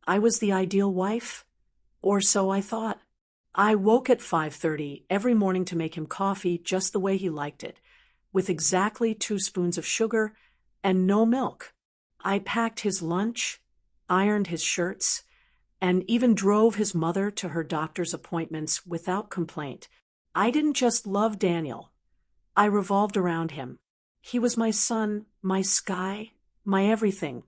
I was the ideal wife, or so I thought. I woke at 5:30 every morning to make him coffee just the way he liked it, with exactly 2 spoons of sugar and no milk. I packed his lunch, ironed his shirts, and even drove his mother to her doctor's appointments without complaint. I didn't just love Daniel. I revolved around him. He was my sun, my sky, my everything.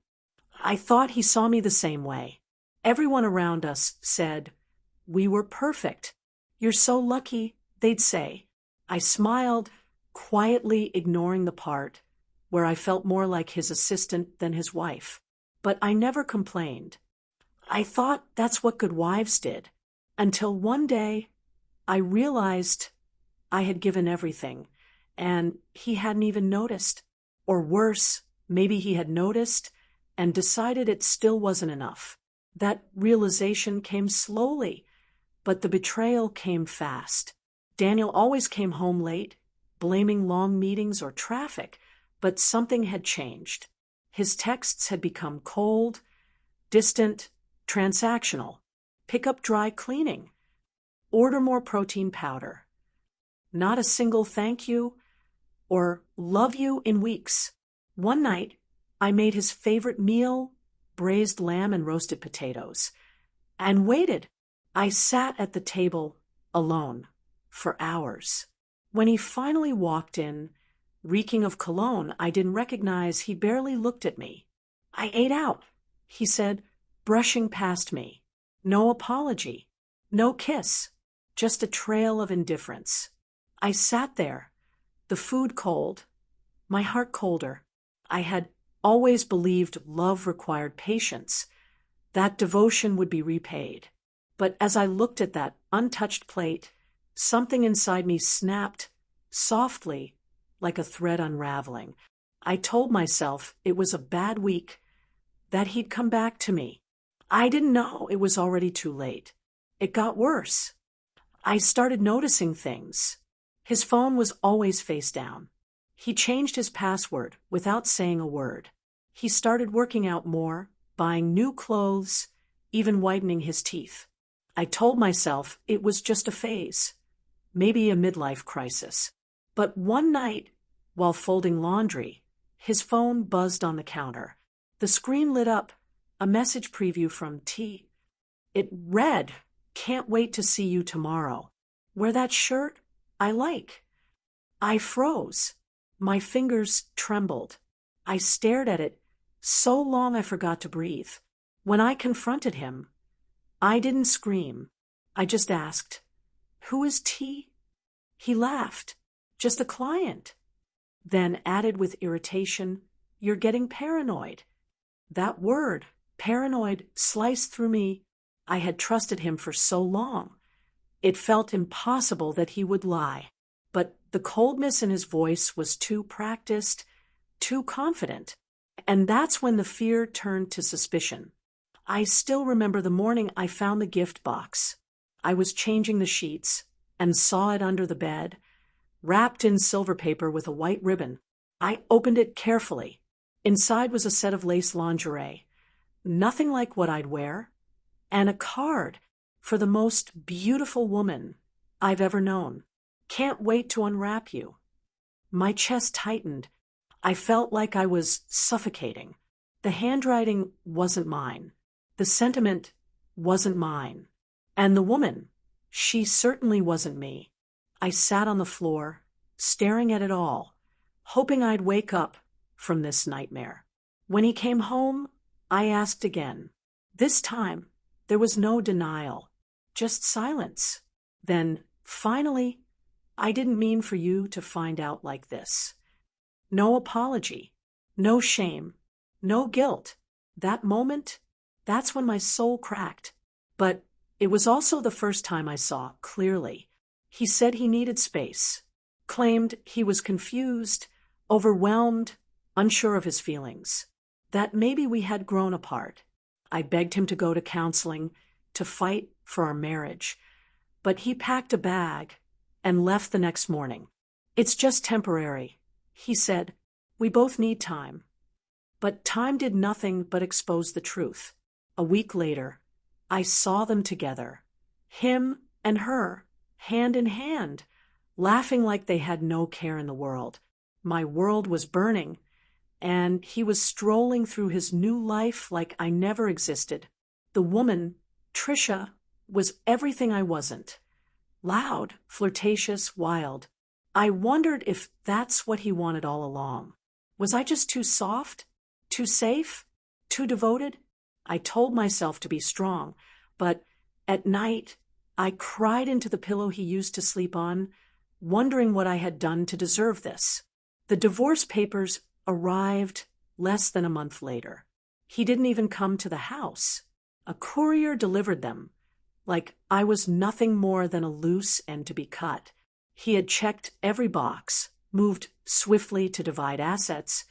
I thought he saw me the same way. Everyone around us said, "We were perfect. You're so lucky," they'd say. I smiled, quietly ignoring the part where I felt more like his assistant than his wife. But I never complained. I thought that's what good wives did, until one day I realized I had given everything, and he hadn't even noticed. Or worse, maybe he had noticed and decided it still wasn't enough. That realization came slowly, but the betrayal came fast. Daniel always came home late, blaming long meetings or traffic, but something had changed. His texts had become cold, distant, transactional. Pick up dry cleaning. Order more protein powder. Not a single thank you or love you in weeks. One night, I made his favorite meal, braised lamb and roasted potatoes, and waited. I sat at the table alone for hours. When he finally walked in, reeking of cologne I didn't recognize, he barely looked at me. "I ate out," he said, brushing past me. No apology, no kiss, just a trail of indifference. I sat there, the food cold, my heart colder. I had always believed love required patience, that devotion would be repaid. But as I looked at that untouched plate, something inside me snapped, softly, like a thread unraveling. I told myself it was a bad week, that he'd come back to me. I didn't know it was already too late. It got worse. I started noticing things. His phone was always face down. He changed his password without saying a word. He started working out more, buying new clothes, even whitening his teeth. I told myself it was just a phase, maybe a midlife crisis. But one night, while folding laundry, his phone buzzed on the counter. The screen lit up, a message preview from T. It read, "Can't wait to see you tomorrow. Wear that shirt I like." I froze. My fingers trembled. I stared at it so long I forgot to breathe. When I confronted him, I didn't scream. I just asked, "Who is T?" He laughed. "Just a client." Then added with irritation, "You're getting paranoid." That word, paranoid, sliced through me. I had trusted him for so long. It felt impossible that he would lie. But the coldness in his voice was too practiced, too confident. And that's when the fear turned to suspicion. I still remember the morning I found the gift box. I was changing the sheets and saw it under the bed, wrapped in silver paper with a white ribbon. I opened it carefully. Inside was a set of lace lingerie, nothing like what I'd wear, and a card for the most beautiful woman I've ever known. "Can't wait to unwrap you." My chest tightened. I felt like I was suffocating. The handwriting wasn't mine. The sentiment wasn't mine. And the woman, she certainly wasn't me. I sat on the floor, staring at it all, hoping I'd wake up from this nightmare. When he came home, I asked again. This time, there was no denial, just silence. Then, finally, "I didn't mean for you to find out like this." No apology, no shame, no guilt. That moment, that's when my soul cracked. But it was also the first time I saw clearly. He said he needed space, claimed he was confused, overwhelmed, unsure of his feelings, that maybe we had grown apart. I begged him to go to counseling, to fight for our marriage, but he packed a bag and left the next morning. "It's just temporary," he said. "We both need time." But time did nothing but expose the truth. A week later, I saw them together. Him and her, hand in hand, laughing like they had no care in the world. My world was burning, and he was strolling through his new life like I never existed. The woman, Trisha, was everything I wasn't. Loud, flirtatious, wild. I wondered if that's what he wanted all along. Was I just too soft? Too safe? Too devoted? I told myself to be strong, but at night I cried into the pillow he used to sleep on, wondering what I had done to deserve this. The divorce papers arrived less than a month later. He didn't even come to the house. A courier delivered them, like I was nothing more than a loose end to be cut. He had checked every box, moved swiftly to divide assets,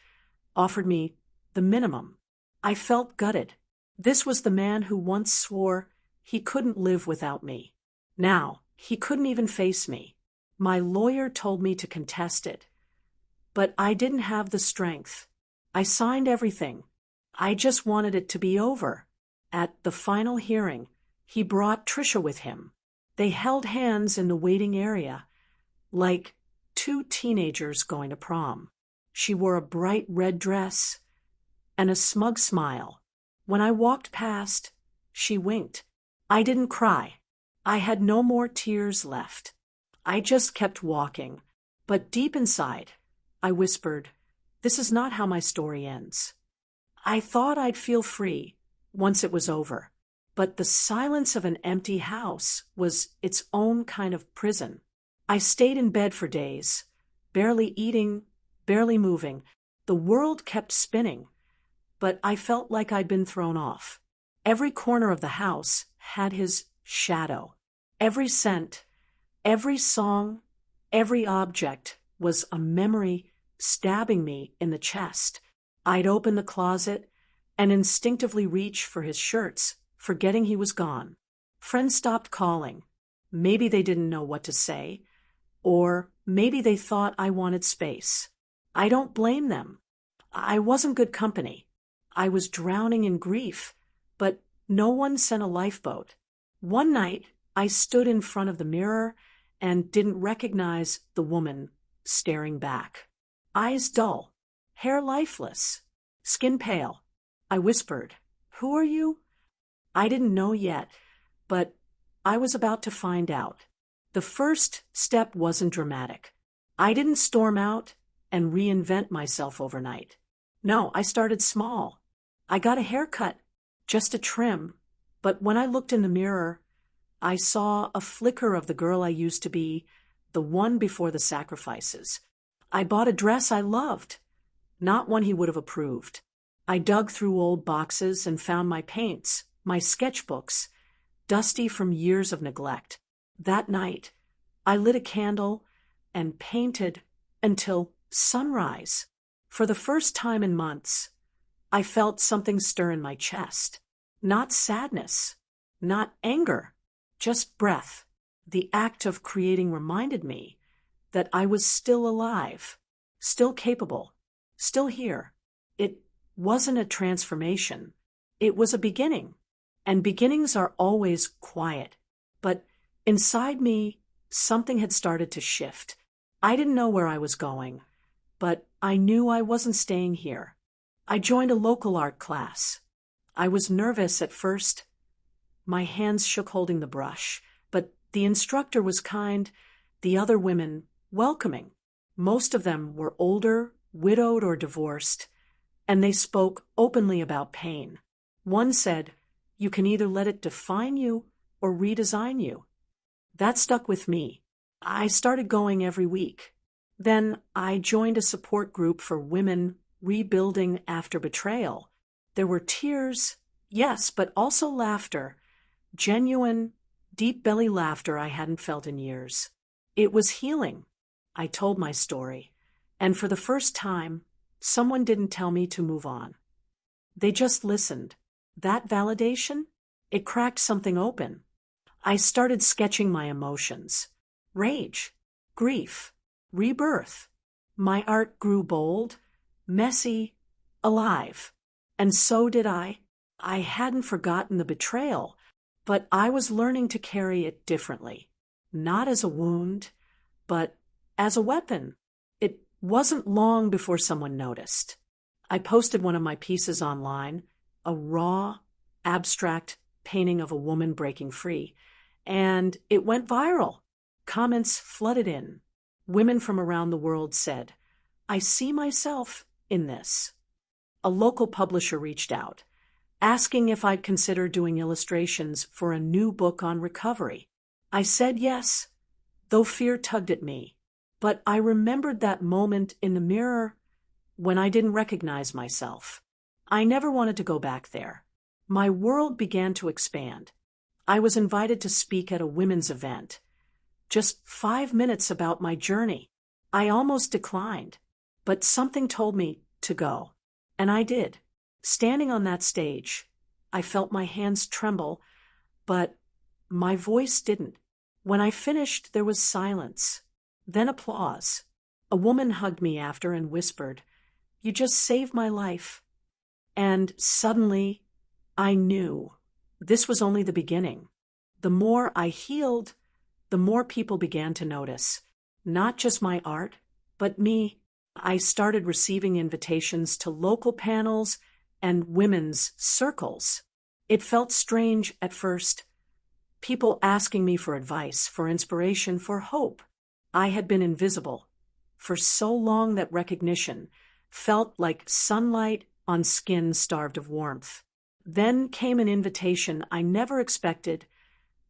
offered me the minimum. I felt gutted. This was the man who once swore he couldn't live without me. Now, he couldn't even face me. My lawyer told me to contest it, but I didn't have the strength. I signed everything. I just wanted it to be over. At the final hearing, he brought Trisha with him. They held hands in the waiting area, like two teenagers going to prom. She wore a bright red dress and a smug smile. When I walked past, she winked. I didn't cry. I had no more tears left. I just kept walking. But deep inside, I whispered, "This is not how my story ends." I thought I'd feel free once it was over. But the silence of an empty house was its own kind of prison. I stayed in bed for days, barely eating, barely moving. The world kept spinning, but I felt like I'd been thrown off. Every corner of the house had his shadow. Every scent, every song, every object was a memory stabbing me in the chest. I'd open the closet and instinctively reach for his shirts, forgetting he was gone. Friends stopped calling. Maybe they didn't know what to say, or maybe they thought I wanted space. I don't blame them. I wasn't good company. I was drowning in grief, but no one sent a lifeboat. One night, I stood in front of the mirror and didn't recognize the woman staring back. Eyes dull, hair lifeless, skin pale. I whispered, "Who are you?" I didn't know yet, but I was about to find out. The first step wasn't dramatic. I didn't storm out and reinvent myself overnight. No, I started small. I got a haircut, just a trim, but when I looked in the mirror, I saw a flicker of the girl I used to be, the one before the sacrifices. I bought a dress I loved, not one he would have approved. I dug through old boxes and found my paints, my sketchbooks, dusty from years of neglect. That night, I lit a candle and painted until sunrise. For the first time in months, I felt something stir in my chest. Not sadness, not anger, just breath. The act of creating reminded me that I was still alive, still capable, still here. It wasn't a transformation. It was a beginning. And beginnings are always quiet. But inside me, something had started to shift. I didn't know where I was going, but I knew I wasn't staying here. I joined a local art class. I was nervous at first. My hands shook holding the brush, but the instructor was kind, the other women welcoming. Most of them were older, widowed or divorced, and they spoke openly about pain. One said, "You can either let it define you or redesign you." That stuck with me. I started going every week. Then I joined a support group for women rebuilding after betrayal. There were tears, yes, but also laughter, genuine, deep belly laughter I hadn't felt in years. It was healing. I told my story, and for the first time, someone didn't tell me to move on. They just listened. That validation, it cracked something open. I started sketching my emotions. Rage, grief, rebirth. My art grew bold, messy, alive. And so did I. I hadn't forgotten the betrayal, but I was learning to carry it differently. Not as a wound, but as a weapon. It wasn't long before someone noticed. I posted one of my pieces online, a raw, abstract painting of a woman breaking free, and it went viral. Comments flooded in. Women from around the world said, "I see myself in this." A local publisher reached out, asking if I'd consider doing illustrations for a new book on recovery. I said yes, though fear tugged at me. But I remembered that moment in the mirror when I didn't recognize myself. I never wanted to go back there. My world began to expand. I was invited to speak at a women's event. Just 5 minutes about my journey. I almost declined, but something told me to go. And I did. Standing on that stage, I felt my hands tremble, but my voice didn't. When I finished, there was silence, then applause. A woman hugged me after and whispered, "You just saved my life." And suddenly, I knew this was only the beginning. The more I healed, the more people began to notice, not just my art, but me. I started receiving invitations to local panels and women's circles. It felt strange at first. People asking me for advice, for inspiration, for hope. I had been invisible for so long that recognition felt like sunlight on skin starved of warmth. Then came an invitation I never expected.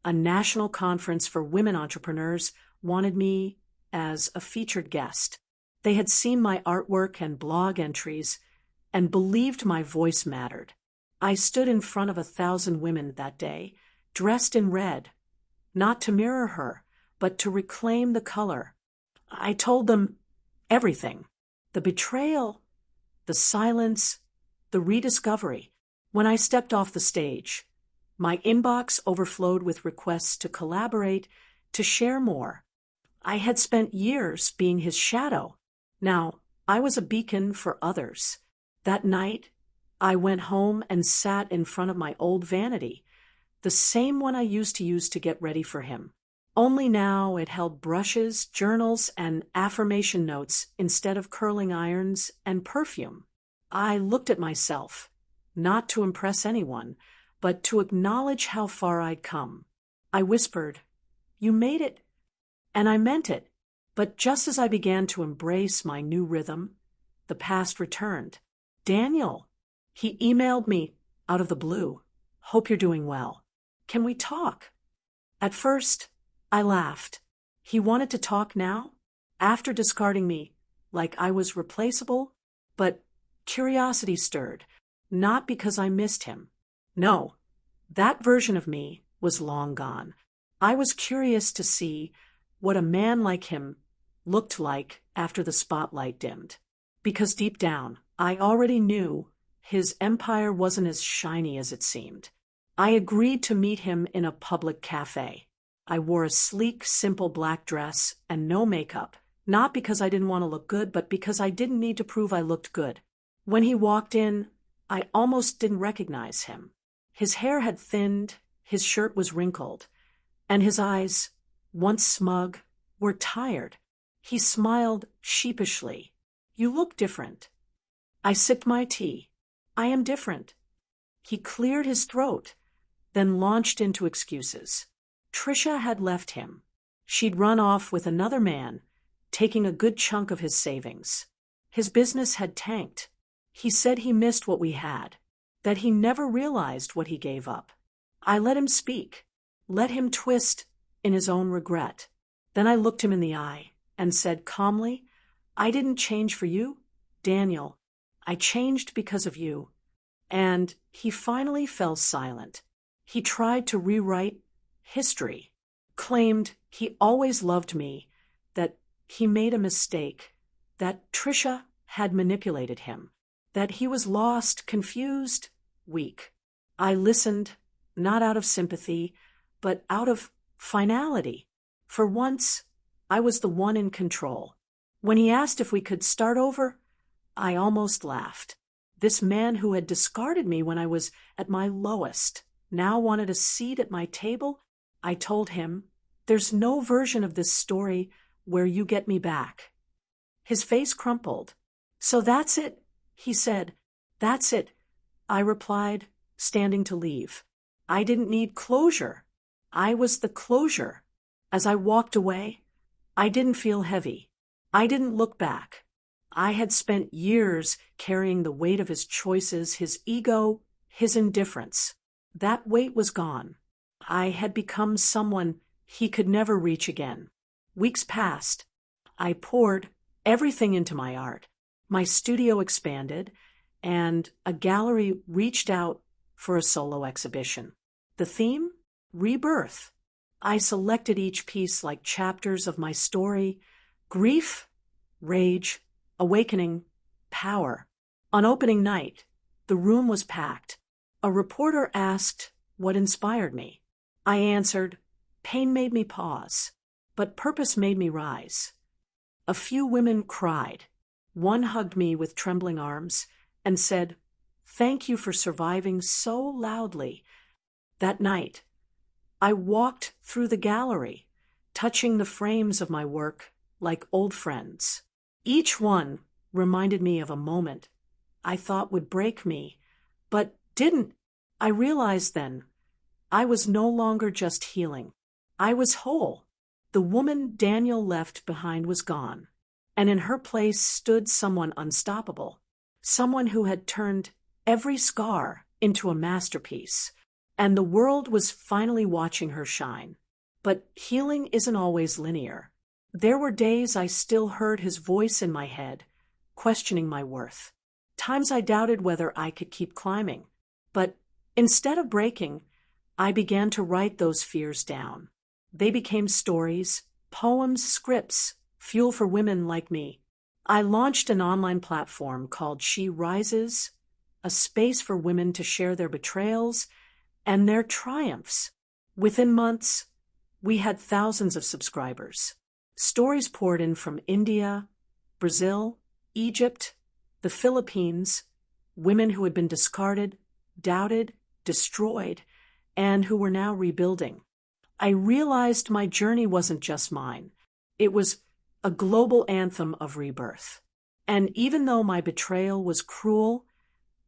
A national conference for women entrepreneurs wanted me as a featured guest. They had seen my artwork and blog entries and believed my voice mattered. I stood in front of 1,000 women that day, dressed in red, not to mirror her, but to reclaim the color. I told them everything: the betrayal, the silence, the rediscovery. When I stepped off the stage, my inbox overflowed with requests to collaborate, to share more. I had spent years being his shadow. Now, I was a beacon for others. That night, I went home and sat in front of my old vanity, the same one I used to use to get ready for him. Only now it held brushes, journals, and affirmation notes instead of curling irons and perfume. I looked at myself, not to impress anyone, but to acknowledge how far I'd come. I whispered, "You made it." And I meant it. But just as I began to embrace my new rhythm, the past returned. "Daniel," he emailed me out of the blue. "Hope you're doing well. Can we talk?" At first, I laughed. He wanted to talk now, after discarding me like I was replaceable? But curiosity stirred, not because I missed him. No, that version of me was long gone. I was curious to see what a man like him looked like after the spotlight dimmed. Because deep down, I already knew his empire wasn't as shiny as it seemed. I agreed to meet him in a public cafe. I wore a sleek, simple black dress and no makeup, not because I didn't want to look good, but because I didn't need to prove I looked good. When he walked in, I almost didn't recognize him. His hair had thinned, his shirt was wrinkled, and his eyes, once smug, were tired. He smiled sheepishly. "You look different." I sipped my tea. "I am different." He cleared his throat, then launched into excuses. Trisha had left him. She'd run off with another man, taking a good chunk of his savings. His business had tanked. He said he missed what we had, that he never realized what he gave up. I let him speak, let him twist in his own regret. Then I looked him in the eye and said calmly, "I didn't change for you, Daniel. I changed because of you." And he finally fell silent. He tried to rewrite history, claimed he always loved me, that he made a mistake, that Trisha had manipulated him, that he was lost, confused, weak. I listened, not out of sympathy, but out of finality. For once, I was the one in control. When he asked if we could start over, I almost laughed. This man who had discarded me when I was at my lowest now wanted a seat at my table. I told him, "There's no version of this story where you get me back." His face crumpled. "So that's it," he said. "That's it," I replied, standing to leave. I didn't need closure. I was the closure. As I walked away, I didn't feel heavy. I didn't look back. I had spent years carrying the weight of his choices, his ego, his indifference. That weight was gone. I had become someone he could never reach again. Weeks passed. I poured everything into my art. My studio expanded, and a gallery reached out for a solo exhibition. The theme? Rebirth. I selected each piece like chapters of my story: grief, rage, awakening, power. On opening night, the room was packed. A reporter asked what inspired me. I answered, "Pain made me pause, but purpose made me rise." A few women cried. One hugged me with trembling arms and said, "Thank you for surviving so loudly." That night, I walked through the gallery, touching the frames of my work like old friends. Each one reminded me of a moment I thought would break me, but didn't. I realized then I was no longer just healing. I was whole. The woman Daniel left behind was gone, and in her place stood someone unstoppable, someone who had turned every scar into a masterpiece, and the world was finally watching her shine. But healing isn't always linear. There were days I still heard his voice in my head, questioning my worth. Times I doubted whether I could keep climbing. But instead of breaking, I began to write those fears down. They became stories, poems, scripts, fuel for women like me. I launched an online platform called She Rises, a space for women to share their betrayals and their triumphs. Within months, we had thousands of subscribers. Stories poured in from India, Brazil, Egypt, the Philippines, women who had been discarded, doubted, destroyed, and who were now rebuilding. I realized my journey wasn't just mine. It was a global anthem of rebirth. And even though my betrayal was cruel,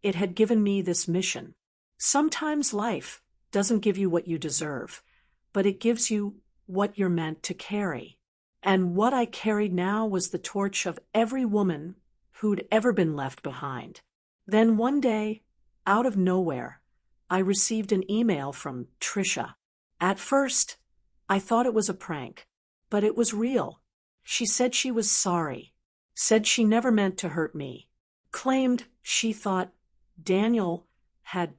it had given me this mission. Sometimes life doesn't give you what you deserve, but it gives you what you're meant to carry. And what I carried now was the torch of every woman who'd ever been left behind. Then one day, out of nowhere, I received an email from Trisha. At first, I thought it was a prank, but it was real. She said she was sorry, said she never meant to hurt me, claimed she thought Daniel had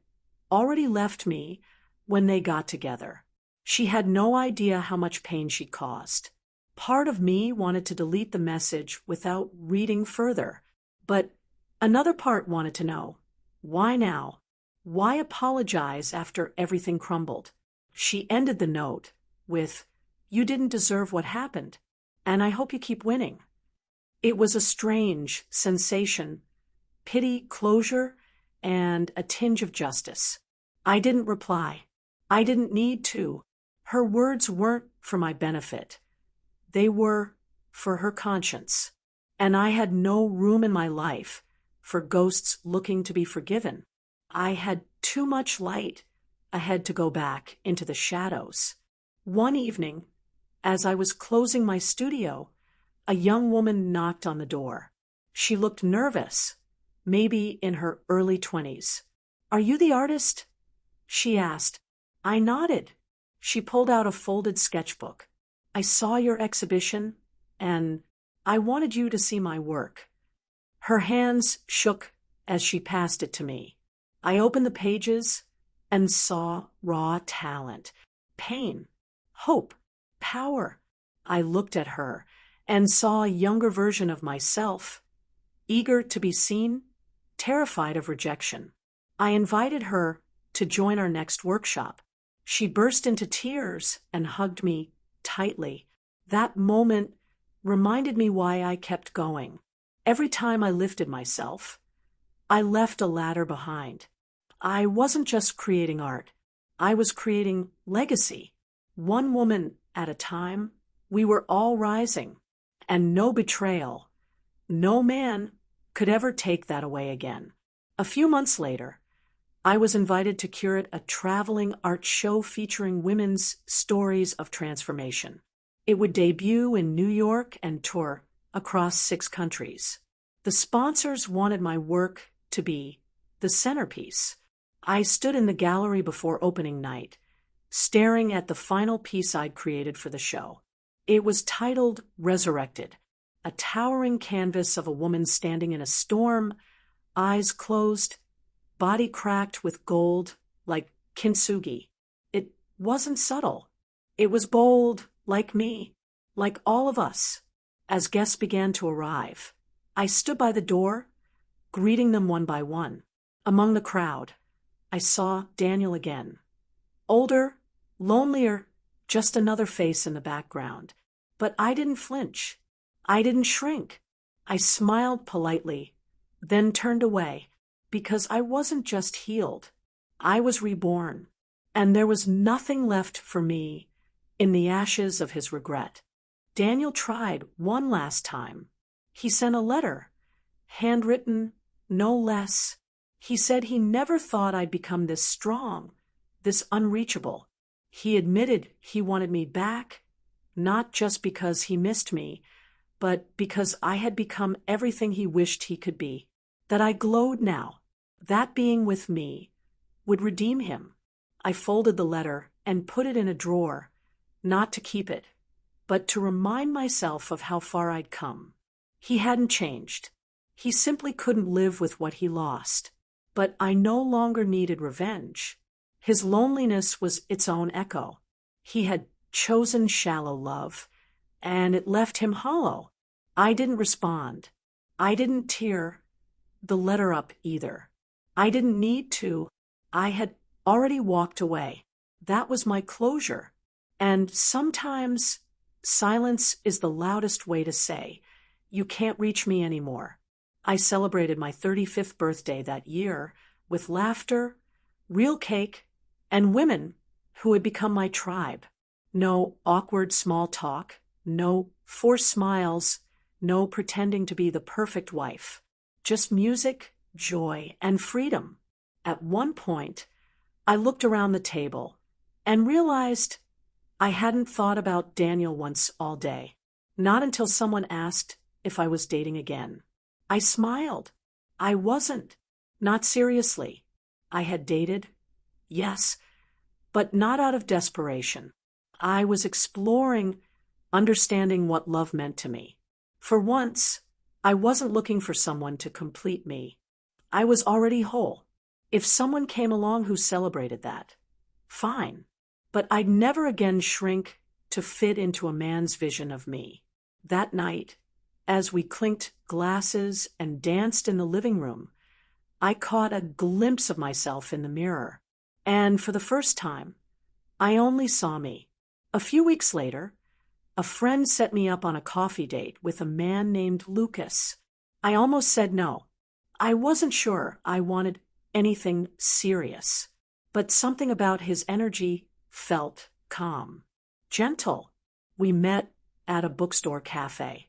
already left me when they got together. She had no idea how much pain she caused. Part of me wanted to delete the message without reading further, but another part wanted to know, why now? Why apologize after everything crumbled? She ended the note with, "You didn't deserve what happened, and I hope you keep winning." It was a strange sensation, pity, closure, and a tinge of justice. I didn't reply. I didn't need to. Her words weren't for my benefit. They were for her conscience. And I had no room in my life for ghosts looking to be forgiven. I had too much light ahead to go back into the shadows. One evening, as I was closing my studio, a young woman knocked on the door. She looked nervous, maybe in her early 20s. "Are you the artist?" she asked. I nodded. She pulled out a folded sketchbook. "I saw your exhibition, and I wanted you to see my work." Her hands shook as she passed it to me. I opened the pages and saw raw talent, pain, hope, power. I looked at her and saw a younger version of myself, eager to be seen, terrified of rejection. I invited her to join our next workshop. She burst into tears and hugged me tightly. That moment reminded me why I kept going. Every time I lifted myself, I left a ladder behind. I wasn't just creating art. I was creating legacy. One woman at a time, we were all rising. And no betrayal, no man could ever take that away again. A few months later, I was invited to curate a traveling art show featuring women's stories of transformation. It would debut in New York and tour across 6 countries. The sponsors wanted my work to be the centerpiece. I stood in the gallery before opening night, staring at the final piece I'd created for the show. It was titled Resurrected, a towering canvas of a woman standing in a storm, eyes closed, body cracked with gold like kintsugi. It wasn't subtle. It was bold, like me, like all of us. As guests began to arrive, I stood by the door, greeting them one by one. Among the crowd, I saw Daniel again. Older, lonelier, just another face in the background. But I didn't flinch. I didn't shrink. I smiled politely, then turned away, because I wasn't just healed. I was reborn, and there was nothing left for me in the ashes of his regret. Daniel tried one last time. He sent a letter, handwritten, no less. He said he never thought I'd become this strong, this unreachable. He admitted he wanted me back, not just because he missed me, but because I had become everything he wished he could be. That I glowed now. That being with me would redeem him. I folded the letter and put it in a drawer, not to keep it, but to remind myself of how far I'd come. He hadn't changed. He simply couldn't live with what he lost. But I no longer needed revenge. His loneliness was its own echo. He had chosen shallow love, and it left him hollow. I didn't respond. I didn't tear the letter up either. I didn't need to. I had already walked away. That was my closure. And sometimes silence is the loudest way to say, you can't reach me anymore. I celebrated my 35th birthday that year with laughter, real cake, and women who had become my tribe. No awkward small talk, no forced smiles, no pretending to be the perfect wife. Just music, joy, and freedom. At one point, I looked around the table and realized I hadn't thought about Daniel once all day. Not until someone asked if I was dating again. I smiled. I wasn't. Not seriously. I had dated, yes, but not out of desperation. I was exploring, understanding what love meant to me. For once, I wasn't looking for someone to complete me. I was already whole. If someone came along who celebrated that, fine. But I'd never again shrink to fit into a man's vision of me. That night, as we clinked glasses and danced in the living room, I caught a glimpse of myself in the mirror. And for the first time, I only saw me. A few weeks later, a friend set me up on a coffee date with a man named Lucas. I almost said no. I wasn't sure I wanted anything serious, but something about his energy felt calm, gentle. We met at a bookstore cafe.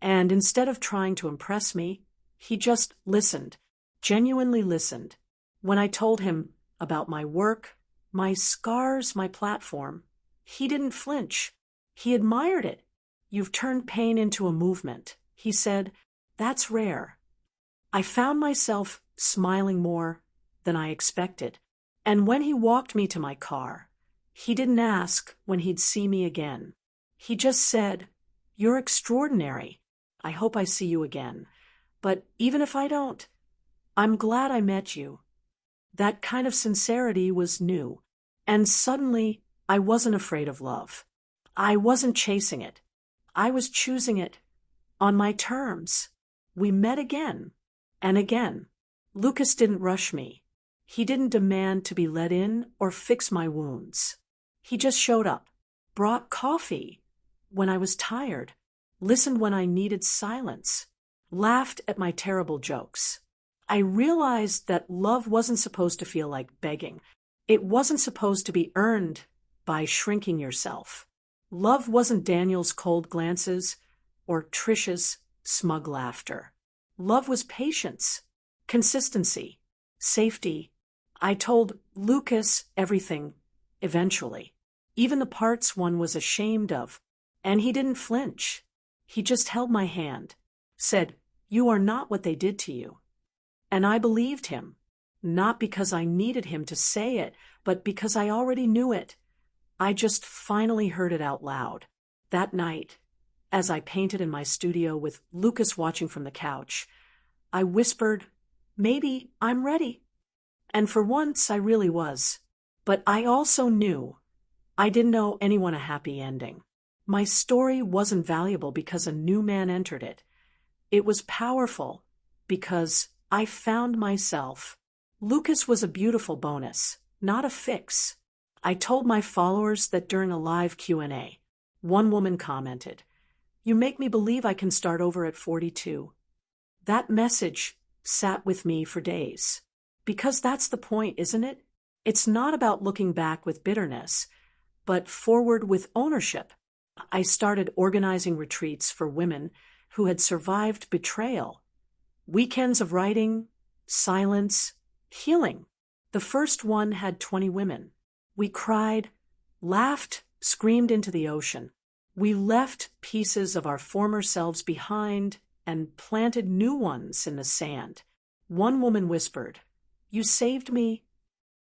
And instead of trying to impress me, he just listened, genuinely listened. When I told him about my work, my scars, my platform, he didn't flinch. He admired it. You've turned pain into a movement. He said, that's rare. I found myself smiling more than I expected. And when he walked me to my car, he didn't ask when he'd see me again. He just said, you're extraordinary. I hope I see you again. But even if I don't, I'm glad I met you. That kind of sincerity was new. And suddenly, I wasn't afraid of love. I wasn't chasing it. I was choosing it on my terms. We met again and again. Lucas didn't rush me. He didn't demand to be let in or fix my wounds. He just showed up, brought coffee when I was tired, listened when I needed silence, laughed at my terrible jokes. I realized that love wasn't supposed to feel like begging. It wasn't supposed to be earned by shrinking yourself. Love wasn't Daniel's cold glances or Trisha's smug laughter. Love was patience, consistency, safety. I told Lucas everything, eventually. Even the parts one was ashamed of. And he didn't flinch. He just held my hand, said, "You are not what they did to you." And I believed him, not because I needed him to say it, but because I already knew it. I just finally heard it out loud. That night, as I painted in my studio with Lucas watching from the couch, I whispered, "Maybe I'm ready." And for once, I really was. But I also knew I didn't owe anyone a happy ending. My story wasn't valuable because a new man entered it. It was powerful because I found myself. Lucas was a beautiful bonus, not a fix. I told my followers that during a live Q&A. One woman commented, "You make me believe I can start over at 42. That message sat with me for days. Because that's the point, isn't it? It's not about looking back with bitterness, but forward with ownership. I started organizing retreats for women who had survived betrayal. Weekends of writing, silence, healing. The first one had 20 women. We cried, laughed, screamed into the ocean. We left pieces of our former selves behind and planted new ones in the sand. One woman whispered, "You saved me."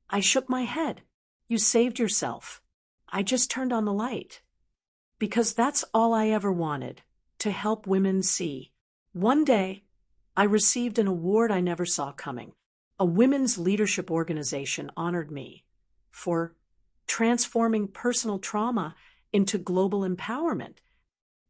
I shook my head. "You saved yourself. I just turned on the light." Because that's all I ever wanted, to help women see. One day, I received an award I never saw coming. A women's leadership organization honored me for transforming personal trauma into global empowerment.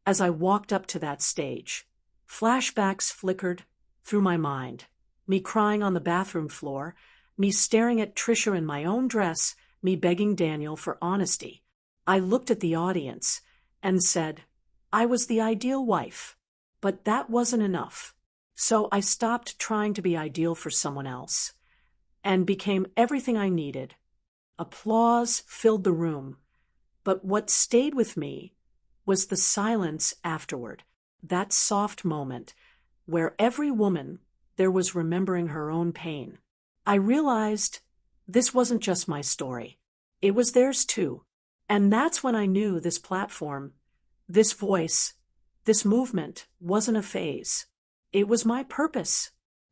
As I walked up to that stage, flashbacks flickered through my mind. Me crying on the bathroom floor, me staring at Trisha in my own dress, me begging Daniel for honesty. I looked at the audience and said, I was the ideal wife. But that wasn't enough. So I stopped trying to be ideal for someone else and became everything I needed. Applause filled the room. But what stayed with me was the silence afterward, that soft moment where every woman there was remembering her own pain. I realized this wasn't just my story. It was theirs too. And that's when I knew this platform, this voice, this movement wasn't a phase. It was my purpose.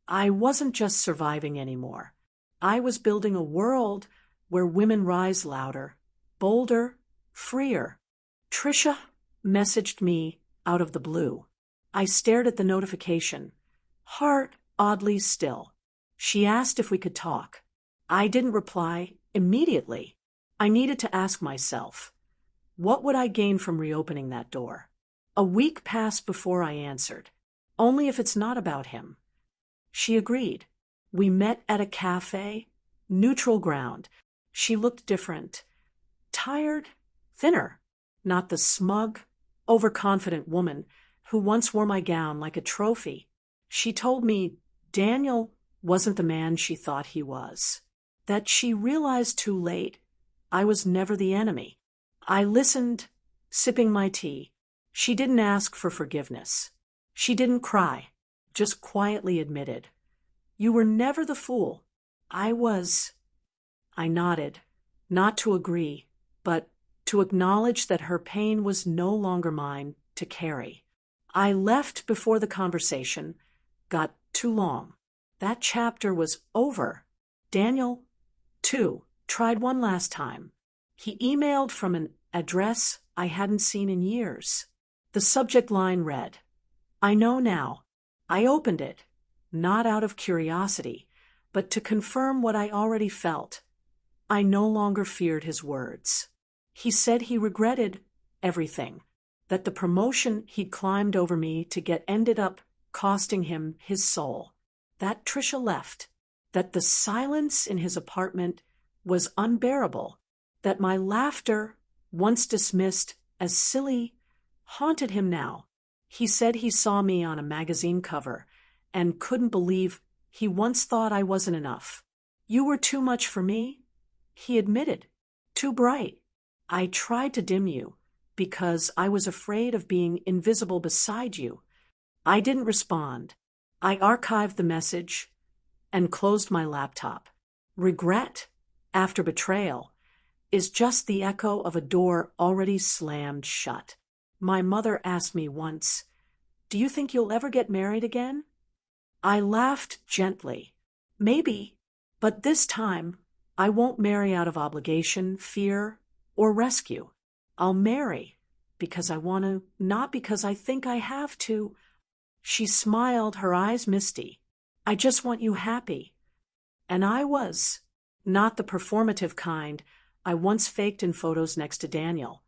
I wasn't just surviving anymore. I was building a world where women rise louder, bolder, freer. Trisha messaged me out of the blue. I stared at the notification, heart oddly still. She asked if we could talk. I didn't reply immediately. I needed to ask myself, what would I gain from reopening that door? A week passed before I answered. Only if it's not about him. She agreed. We met at a cafe, neutral ground. She looked different. Tired, thinner. Not the smug, overconfident woman who once wore my gown like a trophy. She told me Daniel wasn't the man she thought he was. That she realized too late I was never the enemy. I listened, sipping my tea. She didn't ask for forgiveness. She didn't cry, just quietly admitted, "You were never the fool. I was." I nodded, not to agree, but to acknowledge that her pain was no longer mine to carry. I left before the conversation got too long. That chapter was over. Daniel, too, tried one last time. He emailed from an address I hadn't seen in years. The subject line read, "I know now." I opened it, not out of curiosity, but to confirm what I already felt. I no longer feared his words. He said he regretted everything, that the promotion he'd climbed over me to get ended up costing him his soul, that Trisha left, that the silence in his apartment was unbearable, that my laughter, once dismissed as silly, haunted him now. He said he saw me on a magazine cover and couldn't believe He once thought I wasn't enough. You were too much for me, he admitted. Too bright. I tried to dim you because I was afraid of being invisible beside you. I didn't respond. I archived the message and closed my laptop. Regret, after betrayal, is just the echo of a door already slammed shut. My mother asked me once, "Do you think you'll ever get married again?" I laughed gently. Maybe, but this time I won't marry out of obligation, fear, or rescue. I'll marry because I want to, not because I think I have to. She smiled, her eyes misty. I just want you happy. And I was. Not the performative kind I once faked in photos next to Daniel,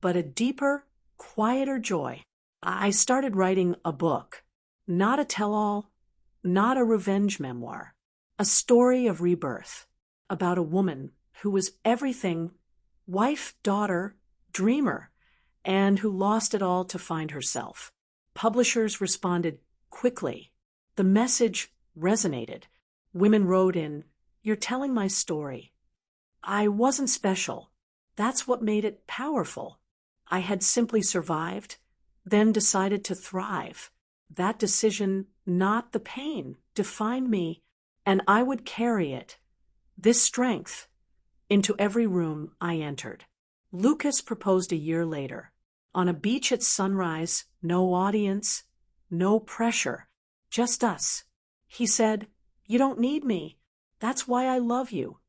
but a deeper, quieter joy. I started writing a book, not a tell-all, not a revenge memoir, a story of rebirth about a woman who was everything, wife, daughter, dreamer, and who lost it all to find herself. Publishers responded quickly. The message resonated. Women wrote in, "You're telling my story." I wasn't special. That's what made it powerful. I had simply survived, then decided to thrive. That decision, not the pain, defined me, and I would carry it, this strength, into every room I entered. Lucas proposed a year later. On a beach at sunrise, no audience, no pressure, just us. He said, "You don't need me. That's why I love you."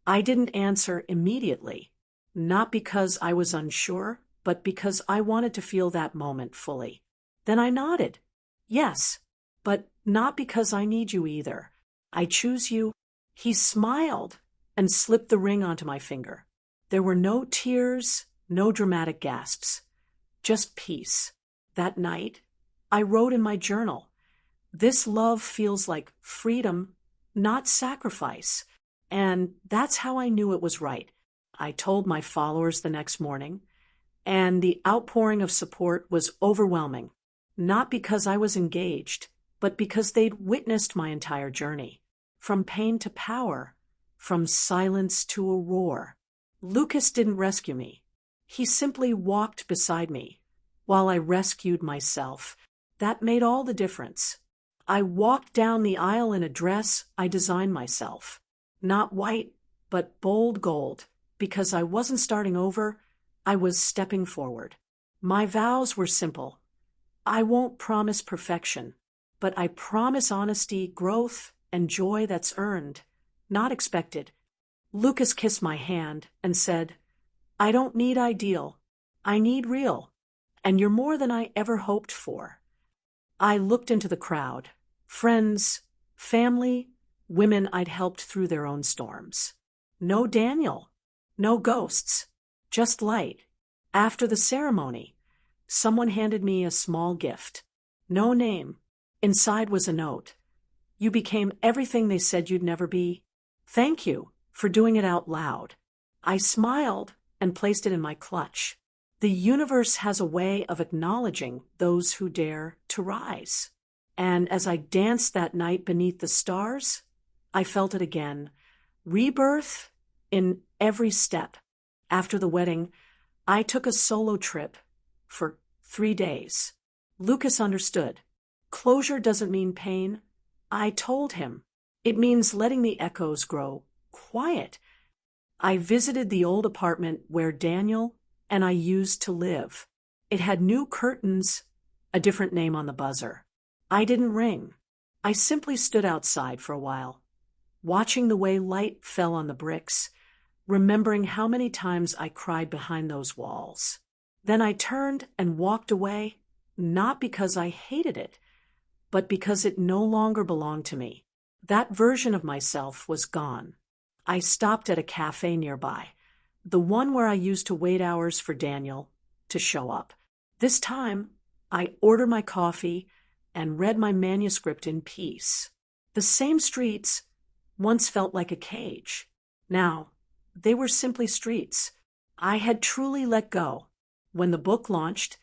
I didn't answer immediately, not because I was unsure, but because I wanted to feel that moment fully. Then I nodded. "Yes, but not because I need you either. I choose you." He smiled and slipped the ring onto my finger. There were no tears, no dramatic gasps, just peace. That night, I wrote in my journal, "This love feels like freedom, not sacrifice." And that's how I knew it was right. I told my followers the next morning, and the outpouring of support was overwhelming, not because I was engaged, but because they'd witnessed my entire journey, from pain to power, from silence to a roar. Lucas didn't rescue me. He simply walked beside me while I rescued myself. That made all the difference. I walked down the aisle in a dress I designed myself. Not white, but bold gold, because I wasn't starting over, I was stepping forward. My vows were simple. I won't promise perfection, but I promise honesty, growth, and joy that's earned, not expected. Lucas kissed my hand and said, "I don't need ideal. I need real. And you're more than I ever hoped for." I looked into the crowd. Friends, family, women I'd helped through their own storms. No Daniel, no ghosts, just light. After the ceremony, someone handed me a small gift. No name. Inside was a note. "You became everything they said you'd never be. Thank you for doing it out loud." I smiled and placed it in my clutch. The universe has a way of acknowledging those who dare to rise. And as I danced that night beneath the stars, I felt it again. Rebirth in every step. After the wedding, I took a solo trip for 3 days. Lucas understood. Closure doesn't mean pain. I told him. It means letting the echoes grow quiet. I visited the old apartment where Daniel and I used to live. It had new curtains, a different name on the buzzer. I didn't ring. I simply stood outside for a while, watching the way light fell on the bricks, remembering how many times I cried behind those walls. Then I turned and walked away, not because I hated it, but because it no longer belonged to me. That version of myself was gone. I stopped at a cafe nearby, the one where I used to wait hours for Daniel to show up. This time, I ordered my coffee and read my manuscript in peace. The same streets once felt like a cage. Now, they were simply streets. I had truly let go. When the book launched,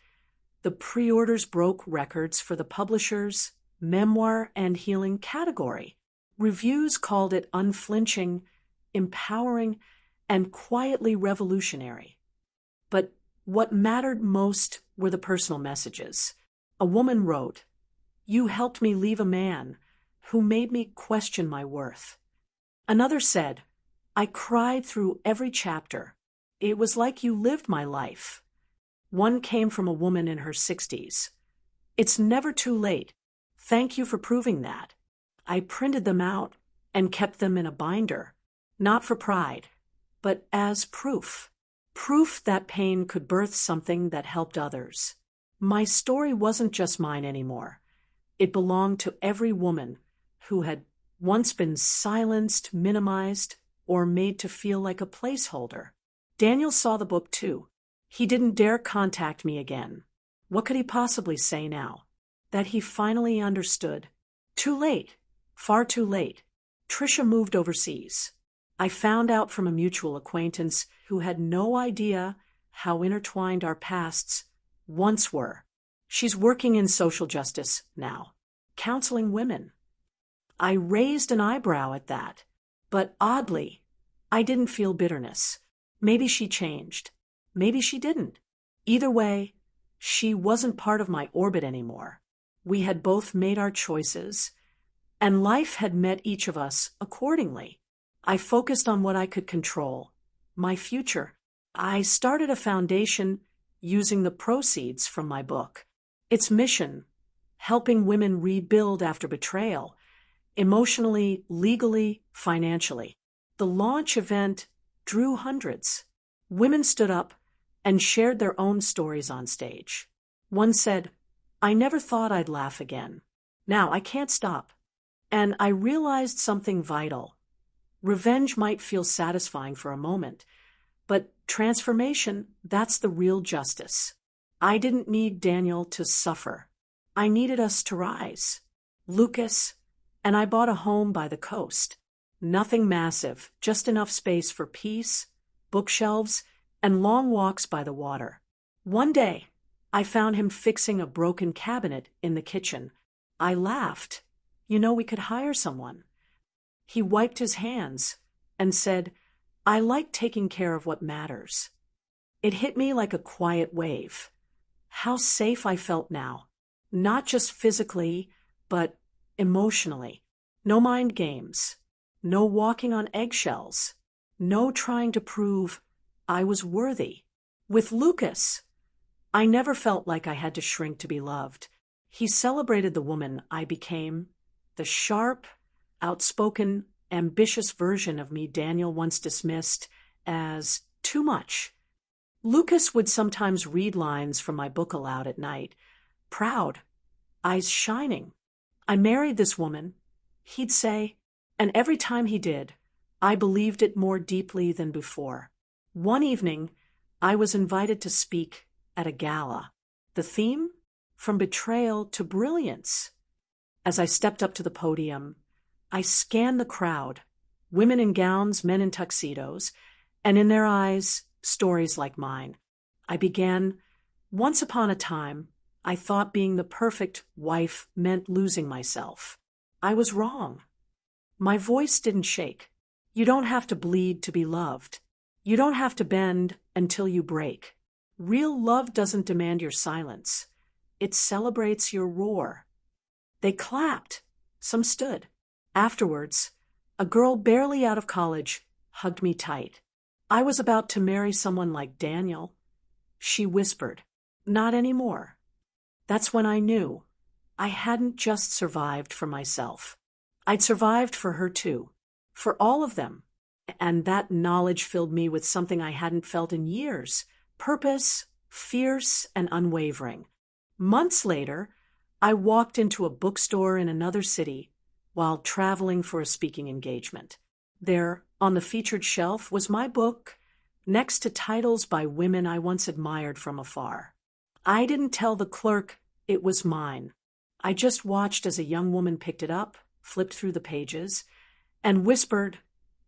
the pre-orders broke records for the publishers, memoir and healing category. Reviews called it unflinching, empowering, and quietly revolutionary. But what mattered most were the personal messages. A woman wrote, "You helped me leave a man who made me question my worth." Another said, "I cried through every chapter. It was like you lived my life." One came from a woman in her 60s. "It's never too late. Thank you for proving that." I printed them out and kept them in a binder, not for pride, but as proof. Proof that pain could birth something that helped others. My story wasn't just mine anymore. It belonged to every woman who had once been silenced, minimized, or made to feel like a placeholder. Daniel saw the book too. He didn't dare contact me again. What could he possibly say now? That he finally understood. Too late. Far too late. Trisha moved overseas. I found out from a mutual acquaintance who had no idea how intertwined our pasts once were. She's working in social justice now, counseling women. I raised an eyebrow at that, but oddly, I didn't feel bitterness. Maybe she changed. Maybe she didn't. Either way, she wasn't part of my orbit anymore. We had both made our choices, and life had met each of us accordingly. I focused on what I could control, my future. I started a foundation using the proceeds from my book. Its mission, helping women rebuild after betrayal, emotionally, legally, financially. The launch event drew hundreds. Women stood up and shared their own stories on stage. One said, "I never thought I'd laugh again. Now I can't stop." And I realized something vital. Revenge might feel satisfying for a moment, but transformation, that's the real justice. I didn't need Daniel to suffer. I needed us to rise. Lucas and I bought a home by the coast. Nothing massive, just enough space for peace, bookshelves, and long walks by the water. One day, I found him fixing a broken cabinet in the kitchen. I laughed. We could hire someone. He wiped his hands and said, "I like taking care of what matters." It hit me like a quiet wave. How safe I felt now. Not just physically, but emotionally. No mind games. No walking on eggshells. No trying to prove I was worthy. With Lucas, I never felt like I had to shrink to be loved. He celebrated the woman I became, the sharp, outspoken, ambitious version of me Daniel once dismissed as too much. Lucas would sometimes read lines from my book aloud at night, proud, eyes shining. "I married this woman," he'd say, and every time he did, I believed it more deeply than before. One evening, I was invited to speak at a gala. The theme? From betrayal to brilliance. As I stepped up to the podium, I scanned the crowd, women in gowns, men in tuxedos, and in their eyes, stories like mine. I began, "Once upon a time, I thought being the perfect wife meant losing myself. I was wrong." My voice didn't shake. You don't have to bleed to be loved. You don't have to bend until you break. Real love doesn't demand your silence. It celebrates your roar. They clapped. Some stood. Afterwards, a girl barely out of college hugged me tight. I was about to marry someone like Daniel. She whispered, "Not anymore." That's when I knew I hadn't just survived for myself. I'd survived for her too, for all of them. And that knowledge filled me with something I hadn't felt in years, purpose, fierce and unwavering. Months later, I walked into a bookstore in another city while traveling for a speaking engagement. There, on the featured shelf, was my book, next to titles by women I once admired from afar. I didn't tell the clerk it was mine. I just watched as a young woman picked it up, flipped through the pages, and whispered,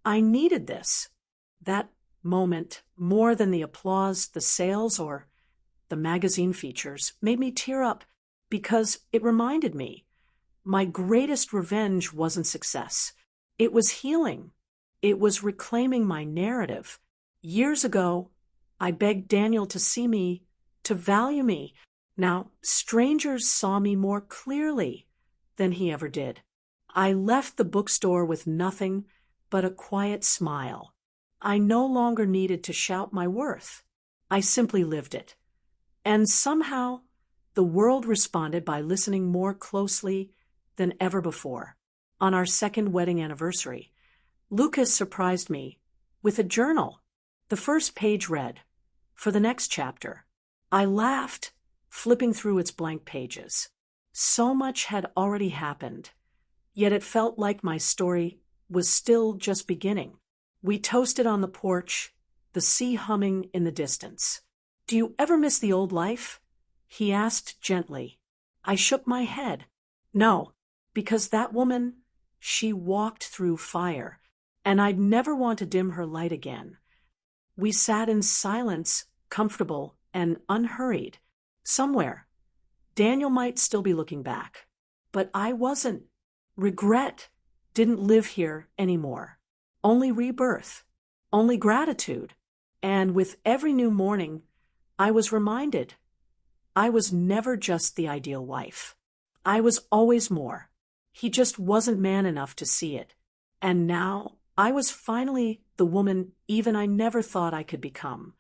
"I needed this." That moment, more than the applause, the sales, or the magazine features, made me tear up because it reminded me My greatest revenge wasn't success. It was healing. It was reclaiming my narrative. Years ago, I begged Daniel to see me, to value me. Now, strangers saw me more clearly than he ever did. I left the bookstore with nothing but a quiet smile. I no longer needed to shout my worth. I simply lived it. And somehow, the world responded by listening more closely than ever before. On our second wedding anniversary, Lucas surprised me with a journal. The first page read, "For the next chapter." I laughed, flipping through its blank pages. So much had already happened, yet it felt like my story was still just beginning. We toasted on the porch, the sea humming in the distance. "Do you ever miss the old life?" he asked gently. I shook my head. No, because that woman, she walked through fire, and I'd never want to dim her light again. We sat in silence, comfortable and unhurried. Somewhere, Daniel might still be looking back, but I wasn't. Regret didn't live here anymore. Only rebirth, only gratitude. And with every new morning, I was reminded I was never just the ideal wife. I was always more. He just wasn't man enough to see it. And now I was finally the woman even I never thought I could become.